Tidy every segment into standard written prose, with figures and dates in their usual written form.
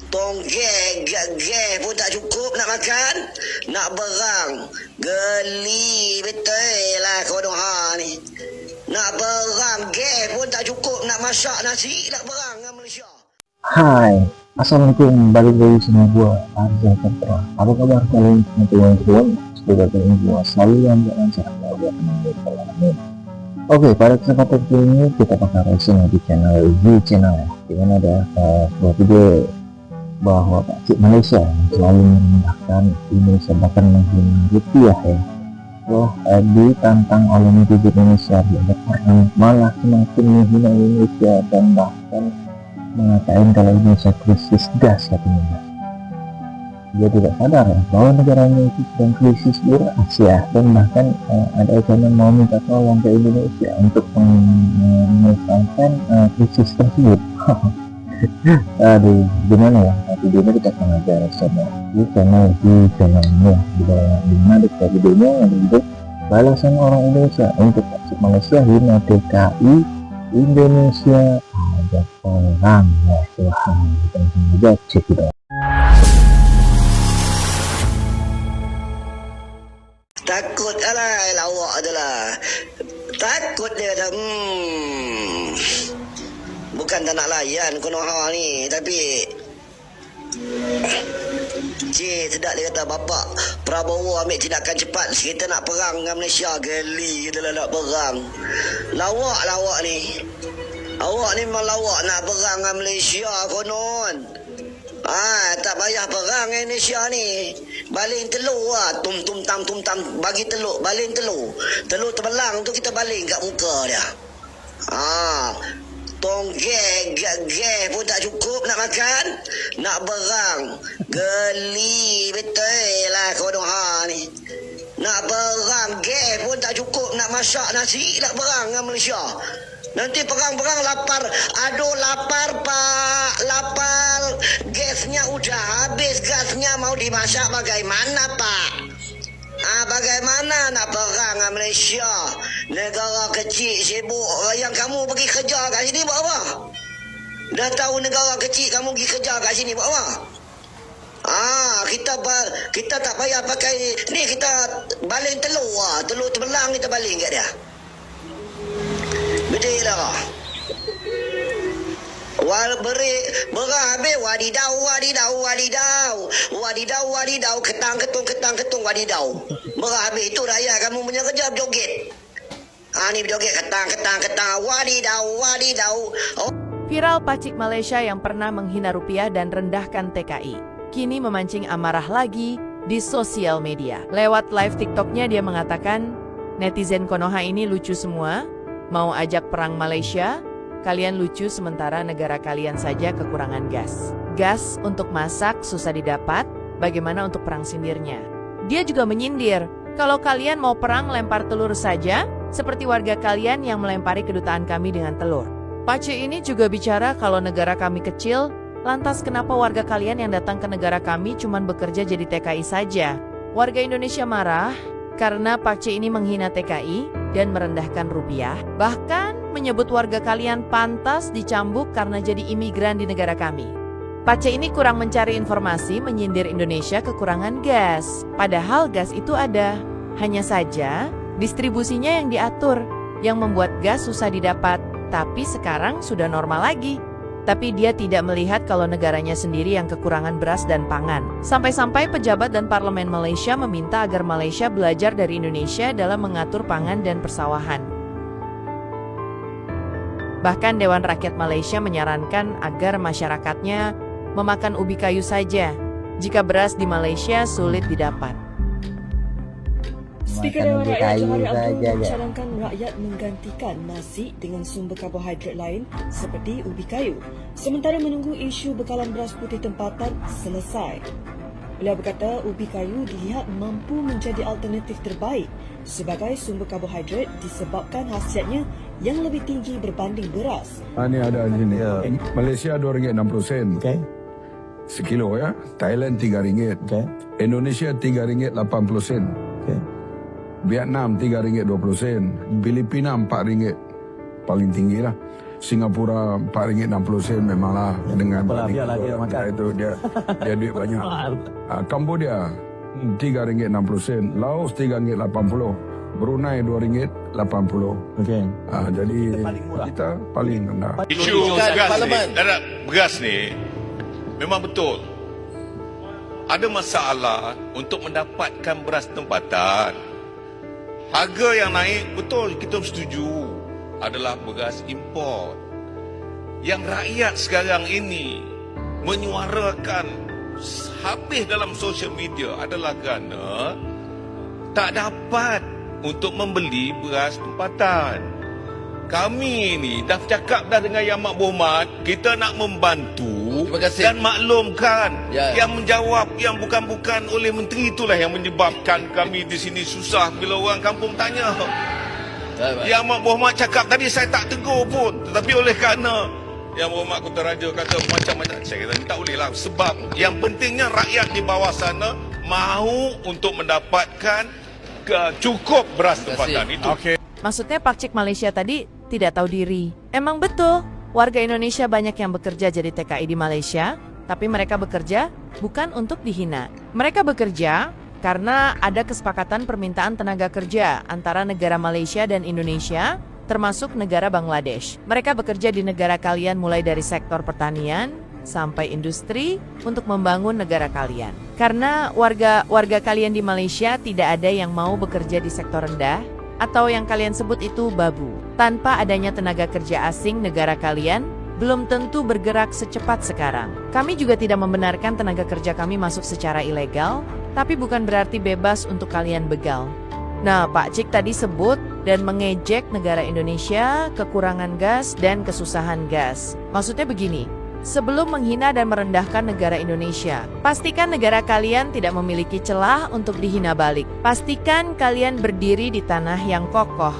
Tonggeng, geh pun tak cukup nak makan. Nak berang. Geli betul lah konoha ni. Nak berang, geh pun tak cukup nak masak nasi. Nak berang dengan Malaysia. Hai, Assalamualaikum, balik lagi sama gue Arza Putra. Apa kabar kalian teman-teman? Semoga kalian semua selalu yang lancar dan Oke, pada kesempatan kali ini kita bakal reaction di channel channel ya, dimana ada sebuah video bahwa Pakcik Malaysia yang selalu merendahkan Indonesia bahkan menghina rupiah ya. Ditantang oleh netizen Indonesia, malah semakin menghina Indonesia dan bahkan mengatakan kalau Indonesia krisis gas katanya. Dia tidak sadar ya, bahwa negaranya itu sedang krisis beras ya, dan bahkan ada yang mau minta tolong ke Indonesia untuk menyelesaikan krisis tersebut. Aduh, gimana ya? Video ini kita sengaja sama di channel ini ya, di mana di videonya yang berikut balasan orang Indonesia untuk Pakcik Malaysia hina TKI Indonesia ada perang ya. Tuhan, kita langsung aja cek itu. Takut alai lawak adalah. Takut dia kata bukan tak nak layan konoha ni, tapi sedap dia kata bapak Prabowo ambil tindakan cepat, kita nak perang dengan Malaysia. Geli kita lah nak perang. Lawak ni. Awak ni memang lawak nak perang dengan Malaysia konon. Tak payah perang dengan Indonesia ni. Baling telur lah. Tum tam bagi telur, baling telur. Telur terbelang tu kita baling kat muka dia. Tonggeng, geh pun tak cukup nak makan. Nak berang. Geli betul lah konoha ni. Nak berang, geh pun tak cukup nak masak nasi. Nak berang dengan Malaysia. Nanti perang-perang lapar. Aduh lapar pak. Lapar. Gasnya udah habis. Gasnya mau dimasak bagaimana pak? Bagaimana nak perang dengan Malaysia? Negara kecil sibuk. Yang kamu pergi kerja kat sini buat apa? Dah tahu negara kecil kamu pergi kerja kat sini buat apa? Kita tak payah pakai ni, kita baling telur lah. Telur terbelang kita baling kat dia. Betul lah. Berah habis wadidau ketang ketung wadidau. Berah habis itu raya kamu punya kerja berjoget. Ni berjoget ketang wadidau. Viral Pakcik Malaysia yang pernah menghina rupiah dan rendahkan TKI kini memancing amarah lagi di sosial media. Lewat live TikToknya dia mengatakan, netizen konoha ini lucu semua, mau ajak perang Malaysia. Kalian lucu sementara negara kalian saja kekurangan gas. Gas untuk masak susah didapat, bagaimana untuk perang sindirnya? Dia juga menyindir, kalau kalian mau perang lempar telur saja, seperti warga kalian yang melempari kedutaan kami dengan telur. Pakcik ini juga bicara kalau negara kami kecil, lantas kenapa warga kalian yang datang ke negara kami cuman bekerja jadi TKI saja? Warga Indonesia marah karena Pakcik ini menghina TKI dan merendahkan rupiah, bahkan menyebut warga kalian pantas dicambuk karena jadi imigran di negara kami. Pakcik ini kurang mencari informasi, menyindir Indonesia kekurangan gas. Padahal gas itu ada, hanya saja distribusinya yang diatur, yang membuat gas susah didapat, tapi sekarang sudah normal lagi. Tapi dia tidak melihat kalau negaranya sendiri yang kekurangan beras dan pangan. Sampai-sampai pejabat dan parlemen Malaysia meminta agar Malaysia belajar dari Indonesia dalam mengatur pangan dan persawahan. Bahkan Dewan Rakyat Malaysia menyarankan agar masyarakatnya memakan ubi kayu saja, jika beras di Malaysia sulit didapat. Speaker Dewan Rakyat Johari Abdul mencadangkan rakyat menggantikan nasi dengan sumber karbohidrat lain seperti ubi kayu, sementara menunggu isu bekalan beras putih tempatan selesai. Beliau berkata ubi kayu dilihat mampu menjadi alternatif terbaik sebagai sumber karbohidrat disebabkan khasiatnya yang lebih tinggi berbanding beras. Ini ada di sini. Malaysia RM2.60. Okay. Sekilo ya. Thailand RM3. Okay. Indonesia RM3.80. Okay. Vietnam RM3.20, Filipina RM4, paling tinggi lah. Singapura RM4.60 memanglah dengan biarlah dia makan. itu dia duit banyak. Kambodia RM3.60, Laos RM3.80, Brunei RM2.80. Okey. Jadi kita paling rendah. Isu beras ni memang betul. Ada masalah untuk mendapatkan beras tempatan. Harga yang naik betul kita setuju adalah beras import. Yang rakyat sekarang ini menyuarakan habis dalam sosial media adalah kerana tak dapat untuk membeli beras tempatan. Kami ni dah cakap dah dengan Yang Amat Berhormat, kita nak membantu dan maklumkan. Yang menjawab yang bukan-bukan oleh menteri itulah yang menyebabkan kami di sini susah bila orang kampung tanya. Yang Amat Berhormat cakap tadi saya tak tegur pun, tetapi oleh kerana Yang Berhormat Kota Raja kata macam-macam, saya kata tak boleh lah. Sebab yang pentingnya rakyat di bawah sana mahu untuk mendapatkan cukup beras tempatan itu. Maksudnya Pakcik Malaysia tadi tidak tahu diri. Emang betul, warga Indonesia banyak yang bekerja jadi TKI di Malaysia, tapi mereka bekerja bukan untuk dihina. Mereka bekerja karena ada kesepakatan permintaan tenaga kerja antara negara Malaysia dan Indonesia, termasuk negara Bangladesh. Mereka bekerja di negara kalian mulai dari sektor pertanian sampai industri untuk membangun negara kalian. Karena warga kalian di Malaysia tidak ada yang mau bekerja di sektor rendah, atau yang kalian sebut itu babu. Tanpa adanya tenaga kerja asing, negara kalian belum tentu bergerak secepat sekarang. Kami juga tidak membenarkan tenaga kerja kami masuk secara ilegal, tapi bukan berarti bebas untuk kalian begal. Nah, Pak Cik tadi sebut dan mengejek negara Indonesia, kekurangan gas dan kesusahan gas. Maksudnya begini, sebelum menghina dan merendahkan negara Indonesia, pastikan negara kalian tidak memiliki celah untuk dihina balik. Pastikan kalian berdiri di tanah yang kokoh,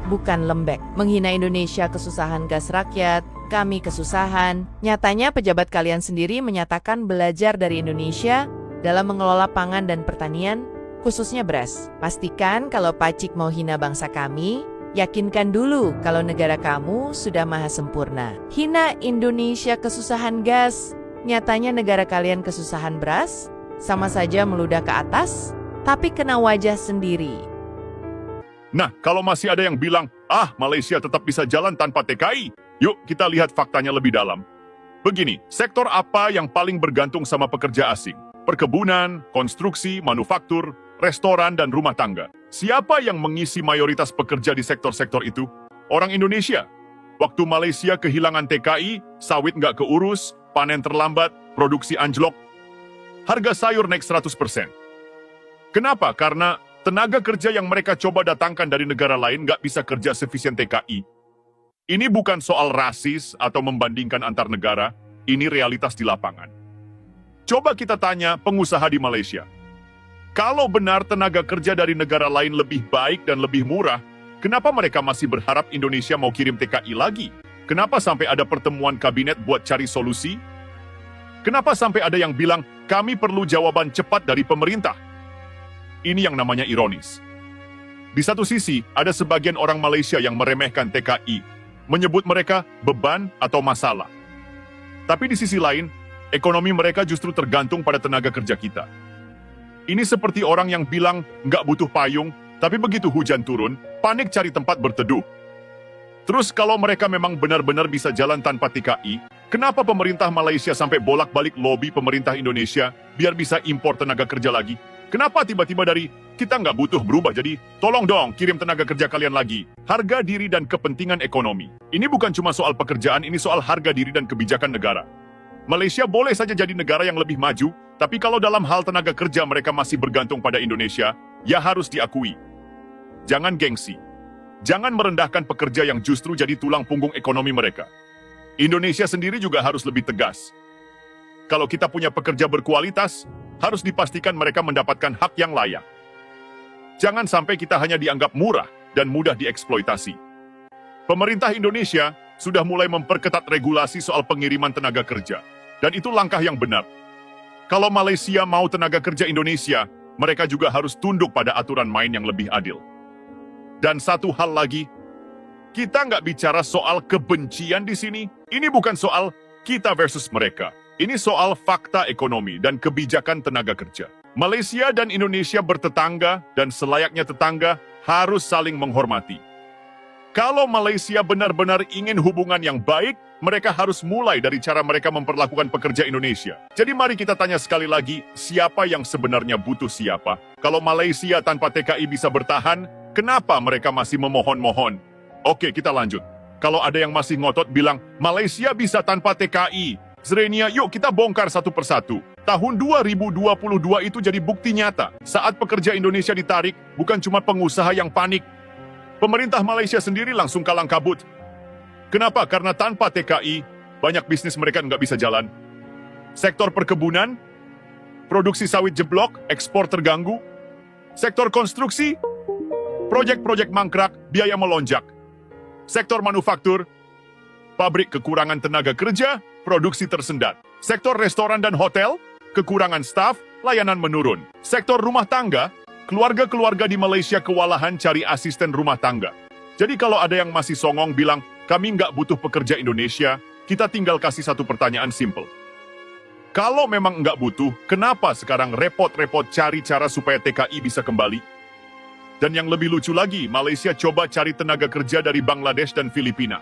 bukan lembek. Menghina Indonesia kesusahan gas rakyat, kami kesusahan. Nyatanya pejabat kalian sendiri menyatakan belajar dari Indonesia dalam mengelola pangan dan pertanian, khususnya beras. Pastikan kalau Pacik mau hina bangsa kami, yakinkan dulu kalau negara kamu sudah maha sempurna. Hina Indonesia kesusahan gas, nyatanya negara kalian kesusahan beras, sama saja meludah ke atas, tapi kena wajah sendiri. Nah, kalau masih ada yang bilang, Malaysia tetap bisa jalan tanpa TKI, yuk kita lihat faktanya lebih dalam. Begini, sektor apa yang paling bergantung sama pekerja asing? Perkebunan, konstruksi, manufaktur, restoran, dan rumah tangga. Siapa yang mengisi mayoritas pekerja di sektor-sektor itu? Orang Indonesia. Waktu Malaysia kehilangan TKI, sawit nggak keurus, panen terlambat, produksi anjlok, harga sayur naik 100%. Kenapa? Karena tenaga kerja yang mereka coba datangkan dari negara lain nggak bisa kerja sefisien TKI. Ini bukan soal rasis atau membandingkan antar negara, ini realitas di lapangan. Coba kita tanya pengusaha di Malaysia. Kalau benar tenaga kerja dari negara lain lebih baik dan lebih murah, kenapa mereka masih berharap Indonesia mau kirim TKI lagi? Kenapa sampai ada pertemuan kabinet buat cari solusi? Kenapa sampai ada yang bilang, kami perlu jawaban cepat dari pemerintah? Ini yang namanya ironis. Di satu sisi, ada sebagian orang Malaysia yang meremehkan TKI, menyebut mereka beban atau masalah. Tapi di sisi lain, ekonomi mereka justru tergantung pada tenaga kerja kita. Ini seperti orang yang bilang nggak butuh payung, tapi begitu hujan turun, panik cari tempat berteduh. Terus kalau mereka memang benar-benar bisa jalan tanpa TKI, kenapa pemerintah Malaysia sampai bolak-balik lobi pemerintah Indonesia biar bisa impor tenaga kerja lagi? Kenapa tiba-tiba dari kita nggak butuh berubah jadi tolong dong kirim tenaga kerja kalian lagi? Harga diri dan kepentingan ekonomi. Ini bukan cuma soal pekerjaan, ini soal harga diri dan kebijakan negara. Malaysia boleh saja jadi negara yang lebih maju, tapi kalau dalam hal tenaga kerja mereka masih bergantung pada Indonesia, ya harus diakui. Jangan gengsi. Jangan merendahkan pekerja yang justru jadi tulang punggung ekonomi mereka. Indonesia sendiri juga harus lebih tegas. Kalau kita punya pekerja berkualitas, harus dipastikan mereka mendapatkan hak yang layak. Jangan sampai kita hanya dianggap murah dan mudah dieksploitasi. Pemerintah Indonesia sudah mulai memperketat regulasi soal pengiriman tenaga kerja. Dan itu langkah yang benar. Kalau Malaysia mau tenaga kerja Indonesia, mereka juga harus tunduk pada aturan main yang lebih adil. Dan satu hal lagi, Kita nggak bicara soal kebencian di sini. Ini bukan soal kita versus mereka. Ini soal fakta ekonomi dan kebijakan tenaga kerja. Malaysia dan Indonesia bertetangga dan selayaknya tetangga harus saling menghormati. Kalau Malaysia benar-benar ingin hubungan yang baik, mereka harus mulai dari cara mereka memperlakukan pekerja Indonesia. Jadi mari kita tanya sekali lagi, siapa yang sebenarnya butuh siapa? Kalau Malaysia tanpa TKI bisa bertahan, kenapa mereka masih memohon-mohon? Oke, kita lanjut. Kalau ada yang masih ngotot bilang, Malaysia bisa tanpa TKI. Zrenia, yuk kita bongkar satu persatu. Tahun 2022 itu jadi bukti nyata. Saat pekerja Indonesia ditarik, bukan cuma pengusaha yang panik. Pemerintah Malaysia sendiri langsung kalang kabut. Kenapa? Karena tanpa TKI, banyak bisnis mereka nggak bisa jalan. Sektor perkebunan, produksi sawit jeblok, ekspor terganggu. Sektor konstruksi, proyek-proyek mangkrak, biaya melonjak. Sektor manufaktur, pabrik kekurangan tenaga kerja, produksi tersendat. Sektor restoran dan hotel, kekurangan staf, layanan menurun. Sektor rumah tangga, keluarga-keluarga di Malaysia kewalahan cari asisten rumah tangga. Jadi kalau ada yang masih songong bilang, kami nggak butuh pekerja Indonesia, kita tinggal kasih satu pertanyaan simple. Kalau memang nggak butuh, kenapa sekarang repot-repot cari cara supaya TKI bisa kembali? Dan yang lebih lucu lagi, Malaysia coba cari tenaga kerja dari Bangladesh dan Filipina.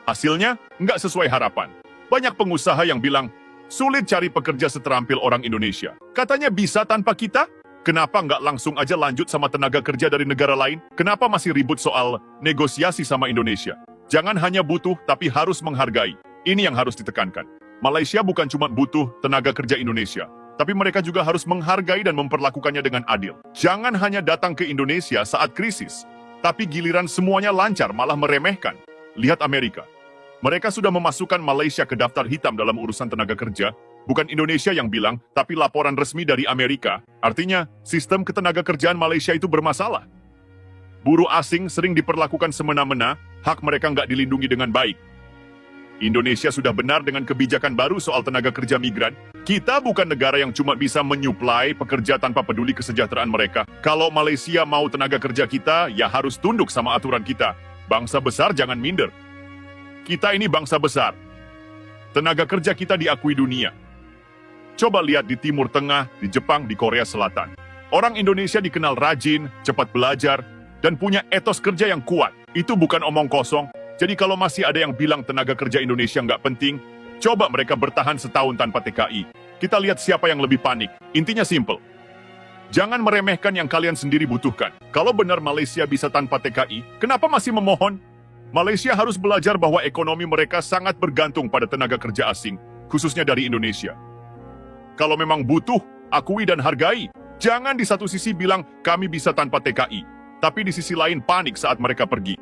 Hasilnya, nggak sesuai harapan. Banyak pengusaha yang bilang, sulit cari pekerja seterampil orang Indonesia. Katanya bisa tanpa kita? Kenapa nggak langsung aja lanjut sama tenaga kerja dari negara lain? Kenapa masih ribut soal negosiasi sama Indonesia? Jangan hanya butuh, tapi harus menghargai. Ini yang harus ditekankan. Malaysia bukan cuma butuh tenaga kerja Indonesia, tapi mereka juga harus menghargai dan memperlakukannya dengan adil. Jangan hanya datang ke Indonesia saat krisis, tapi giliran semuanya lancar malah meremehkan. Lihat Amerika. Mereka sudah memasukkan Malaysia ke daftar hitam dalam urusan tenaga kerja. Bukan Indonesia yang bilang, tapi laporan resmi dari Amerika. Artinya, sistem ketenaga kerjaan Malaysia itu bermasalah. Buruh asing sering diperlakukan semena-mena, hak mereka nggak dilindungi dengan baik. Indonesia sudah benar dengan kebijakan baru soal tenaga kerja migran. Kita bukan negara yang cuma bisa menyuplai pekerja tanpa peduli kesejahteraan mereka. Kalau Malaysia mau tenaga kerja kita, ya harus tunduk sama aturan kita. Bangsa besar jangan minder. Kita ini bangsa besar. Tenaga kerja kita diakui dunia. Coba lihat di Timur Tengah, di Jepang, di Korea Selatan. Orang Indonesia dikenal rajin, cepat belajar, dan punya etos kerja yang kuat. Itu bukan omong kosong. Jadi kalau masih ada yang bilang tenaga kerja Indonesia nggak penting, coba mereka bertahan setahun tanpa TKI. Kita lihat siapa yang lebih panik. Intinya simple. Jangan meremehkan yang kalian sendiri butuhkan. Kalau benar Malaysia bisa tanpa TKI, kenapa masih memohon? Malaysia harus belajar bahwa ekonomi mereka sangat bergantung pada tenaga kerja asing, khususnya dari Indonesia. Kalau memang butuh, akui dan hargai. Jangan di satu sisi bilang kami bisa tanpa TKI, tapi di sisi lain panik saat mereka pergi.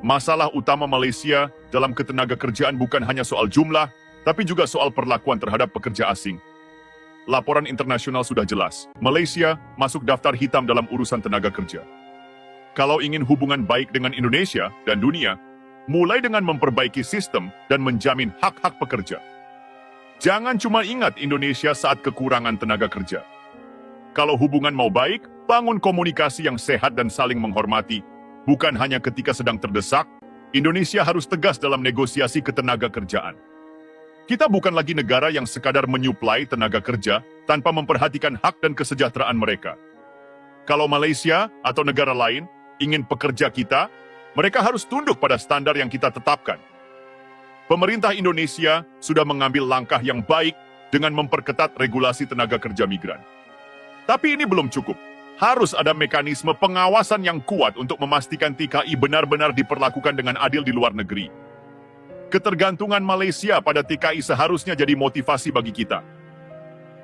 Masalah utama Malaysia dalam ketenaga kerjaan bukan hanya soal jumlah, tapi juga soal perlakuan terhadap pekerja asing. Laporan internasional sudah jelas, Malaysia masuk daftar hitam dalam urusan tenaga kerja. Kalau ingin hubungan baik dengan Indonesia dan dunia, mulai dengan memperbaiki sistem dan menjamin hak-hak pekerja. Jangan cuma ingat Indonesia saat kekurangan tenaga kerja. Kalau hubungan mau baik, bangun komunikasi yang sehat dan saling menghormati. Bukan hanya ketika sedang terdesak, Indonesia harus tegas dalam negosiasi ketenaga kerjaan. Kita bukan lagi negara yang sekadar menyuplai tenaga kerja tanpa memperhatikan hak dan kesejahteraan mereka. Kalau Malaysia atau negara lain ingin pekerja kita, mereka harus tunduk pada standar yang kita tetapkan. Pemerintah Indonesia sudah mengambil langkah yang baik dengan memperketat regulasi tenaga kerja migran. Tapi ini belum cukup. Harus ada mekanisme pengawasan yang kuat untuk memastikan TKI benar-benar diperlakukan dengan adil di luar negeri. Ketergantungan Malaysia pada TKI seharusnya jadi motivasi bagi kita.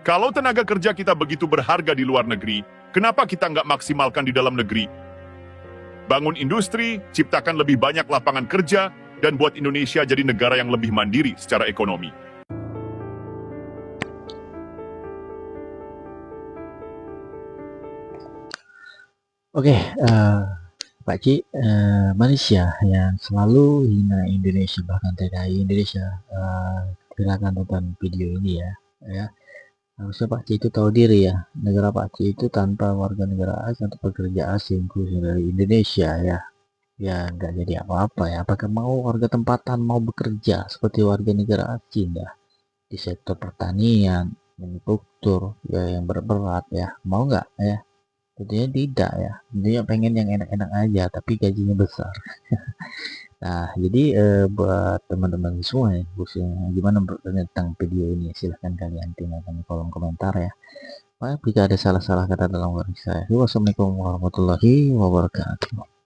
Kalau tenaga kerja kita begitu berharga di luar negeri, kenapa kita nggak maksimalkan di dalam negeri? Bangun industri, ciptakan lebih banyak lapangan kerja, dan buat Indonesia jadi negara yang lebih mandiri secara ekonomi. Oke, Pak Cik, Malaysia yang selalu hina Indonesia, bahkan TKI Indonesia, silakan tonton video ini ya. Harusnya Pak Cik itu tahu diri ya, negara Pak Cik itu tanpa warga negara asing atau pekerja asing khususnya dari Indonesia ya. ya nggak jadi apa-apa ya. Apakah mau warga tempatan mau bekerja seperti warga negara asing ya di sektor pertanian, manufaktur ya yang berat ya, mau nggak ya? Tentunya tidak ya. Tentunya pengen yang enak-enak aja tapi gajinya besar. Nah, jadi buat teman-teman semua ya, khususnya gimana menurut kalian tentang video ini? Silahkan kalian tinggalkan di kolom komentar ya. Jika ada salah-salah kata dalam waris saya. Wassalamualaikum warahmatullahi wabarakatuh.